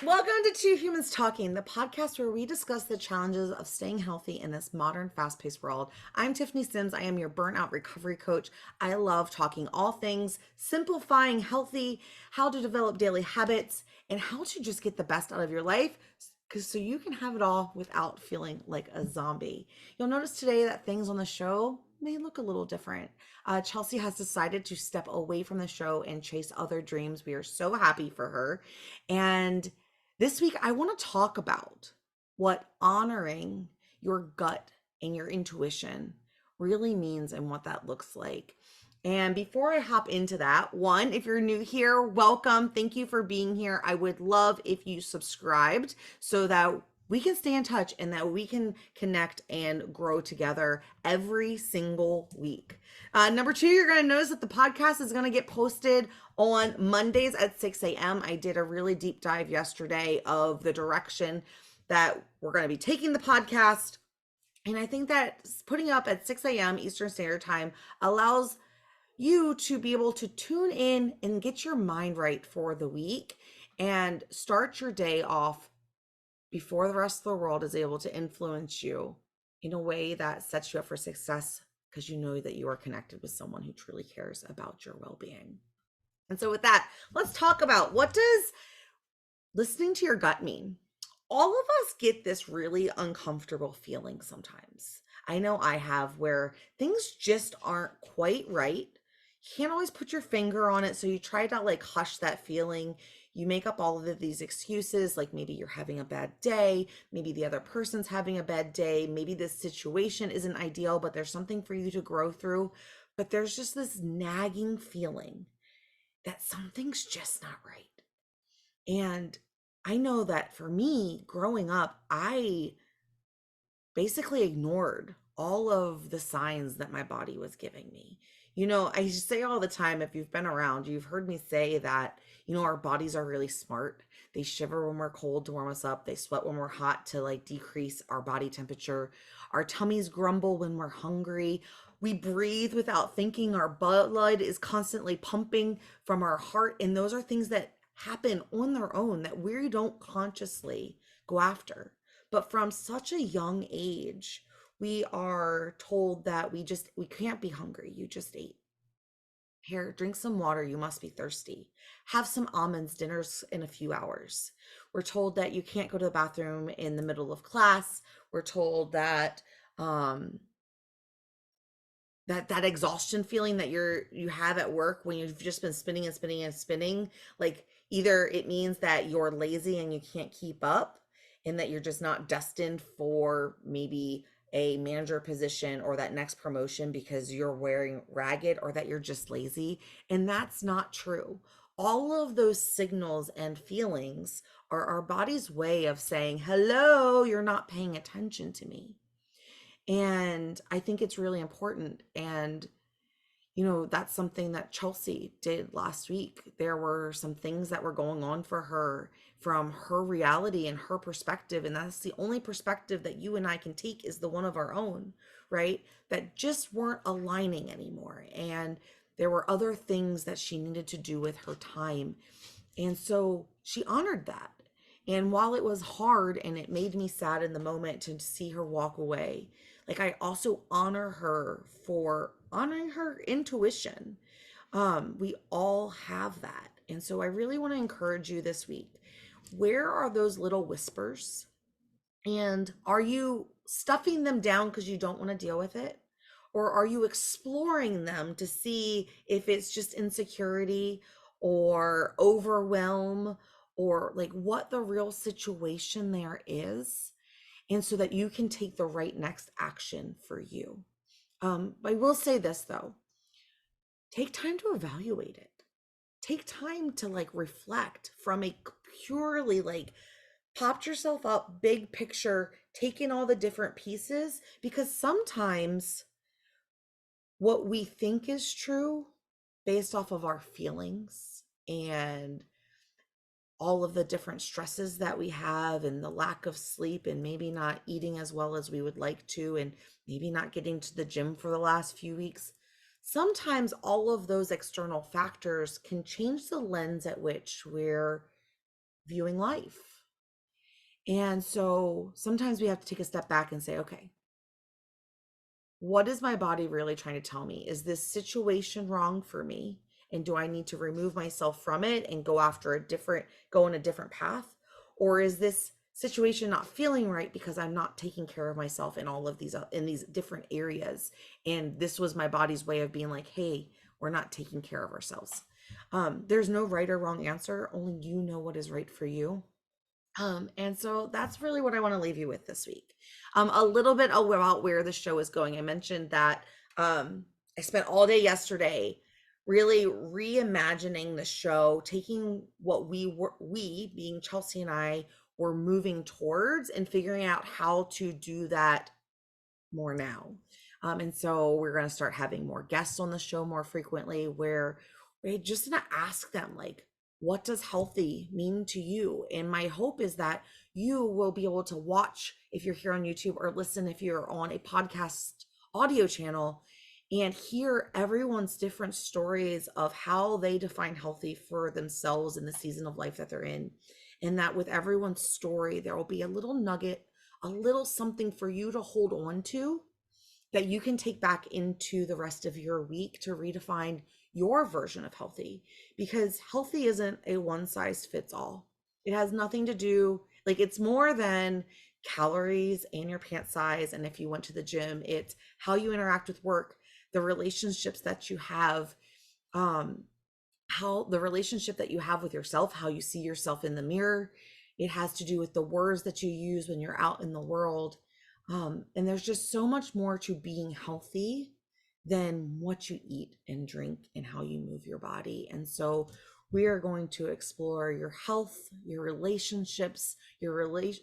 Welcome to Two Humans Talking, the podcast where we discuss the challenges of staying healthy in this modern, fast paced world. I'm Tiffany Sims. I am your burnout recovery coach. I love talking all things simplifying healthy, how to develop daily habits, and how to just get the best out of your life so you can have it all without feeling like a zombie. You'll notice today that things on the show may look a little different. Chelsea has decided to step away from the show and chase other dreams. We are so happy for her. And this week, I want to talk about what honoring your gut and your intuition really means and what that looks like. And before I hop into that, one, if you're new here, welcome. Thank you for being here. I would love if you subscribed so that we can stay in touch and that we can connect and grow together every single week. Number two, you're going to notice that the podcast is going to get posted on Mondays at 6 a.m. I did a really deep dive yesterday of the direction that we're going to be taking the podcast. And I think that putting up at 6 a.m. Eastern Standard Time allows you to be able to tune in and get your mind right for the week and start your day off before the rest of the world is able to influence you in a way that sets you up for success because you know that you are connected with someone who truly cares about your well-being. And so with that, let's talk about what does listening to your gut mean? All of us get this really uncomfortable feeling sometimes. I know I have, where things just aren't quite right. You can't always put your finger on it, so you try to like hush that feeling. You make up all of these excuses, like maybe you're having a bad day, maybe the other person's having a bad day, maybe this situation isn't ideal, but there's something for you to grow through. But there's just this nagging feeling that something's just not right. And I know that for me, growing up, I basically ignored all of the signs that my body was giving me. I say all the time, if you've been around, you've heard me say that, our bodies are really smart. They shiver when we're cold to warm us up. They sweat when we're hot to like decrease our body temperature. Our tummies grumble when we're hungry. We breathe without thinking. Our blood is constantly pumping from our heart. And those are things that happen on their own that we don't consciously go after. But from such a young age, we are told that we can't be hungry. You just ate. Here, drink some water. You must be thirsty. Have some almonds. Dinner's in a few hours. We're told that you can't go to the bathroom in the middle of class. We're told that that exhaustion feeling that you have at work when you've just been spinning and spinning and spinning, like either it means that you're lazy and you can't keep up and that you're just not destined for maybe a manager position or that next promotion because you're wearing ragged, or that you're just lazy. And that's not true. All of those signals and feelings are our body's way of saying, hello, you're not paying attention to me. And I think it's really important. And, that's something that Chelsea did last week. There were some things that were going on for her from her reality and her perspective. And that's the only perspective that you and I can take, is the one of our own, right? That just weren't aligning anymore. And there were other things that she needed to do with her time. And so she honored that. And while it was hard and it made me sad in the moment to see her walk away, like I also honor her for honoring her intuition. We all have that. And so I really want to encourage you this week. Where are those little whispers? And are you stuffing them down because you don't want to deal with it? Or are you exploring them to see if it's just insecurity or overwhelm, or like what the real situation there is? And so that you can take the right next action for you. I will say this though, take time to evaluate it. Take time to like reflect from a purely like popped yourself up, big picture, take in all the different pieces, because sometimes what we think is true based off of our feelings and all of the different stresses that we have and the lack of sleep and maybe not eating as well as we would like to and maybe not getting to the gym for the last few weeks. Sometimes all of those external factors can change the lens at which we're viewing life. And so sometimes we have to take a step back and say, okay, what is my body really trying to tell me? Is this situation wrong for me? And do I need to remove myself from it and go in a different path? Or is this situation not feeling right because I'm not taking care of myself in all of these, in these different areas? And this was my body's way of being like, hey, we're not taking care of ourselves. There's no right or wrong answer. Only you know what is right for you. And so that's really what I want to leave you with this week. A little bit about where the show is going. I mentioned that I spent all day yesterday really reimagining the show, taking what we being Chelsea and I were moving towards and figuring out how to do that more now. And so we're going to start having more guests on the show more frequently where we're just going to ask them, like, what does healthy mean to you? And my hope is that you will be able to watch if you're here on YouTube or listen if you're on a podcast audio channel and hear everyone's different stories of how they define healthy for themselves in the season of life that they're in. And that with everyone's story, there will be a little nugget, a little something for you to hold on to that you can take back into the rest of your week to redefine your version of healthy, because healthy isn't a one size fits all. It has nothing to do, like, it's more than calories and your pant size. And if you went to the gym, it's how you interact with work, the relationships that you have, um, how the relationship that you have with yourself, how you see yourself in the mirror. It has to do with the words that you use when you're out in the world. And there's just so much more to being healthy than what you eat and drink and how you move your body. And so we are going to explore your health, your relationships,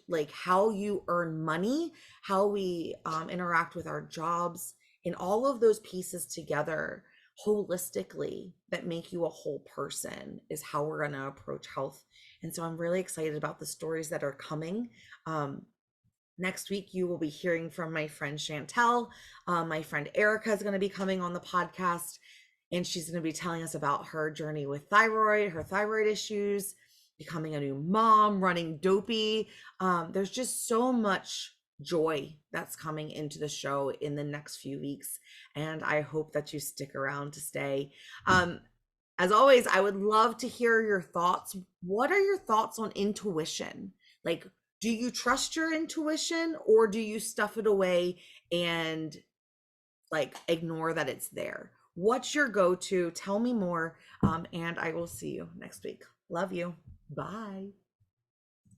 like how you earn money, how we interact with our jobs, and all of those pieces together holistically that make you a whole person is how we're going to approach health. And so I'm really excited about the stories that are coming. Next week, you will be hearing from my friend Chantel. My friend Erica is going to be coming on the podcast, and she's going to be telling us about her journey with her thyroid issues, becoming a new mom, running Dopey. There's just so much joy that's coming into the show in the next few weeks, and I hope that you stick around to stay. As always, I would love to hear your thoughts. What are your thoughts on intuition? Like, do you trust your intuition or do you stuff it away and like ignore that it's there? What's your go-to? Tell me more. And I will see you next week. Love you. Bye.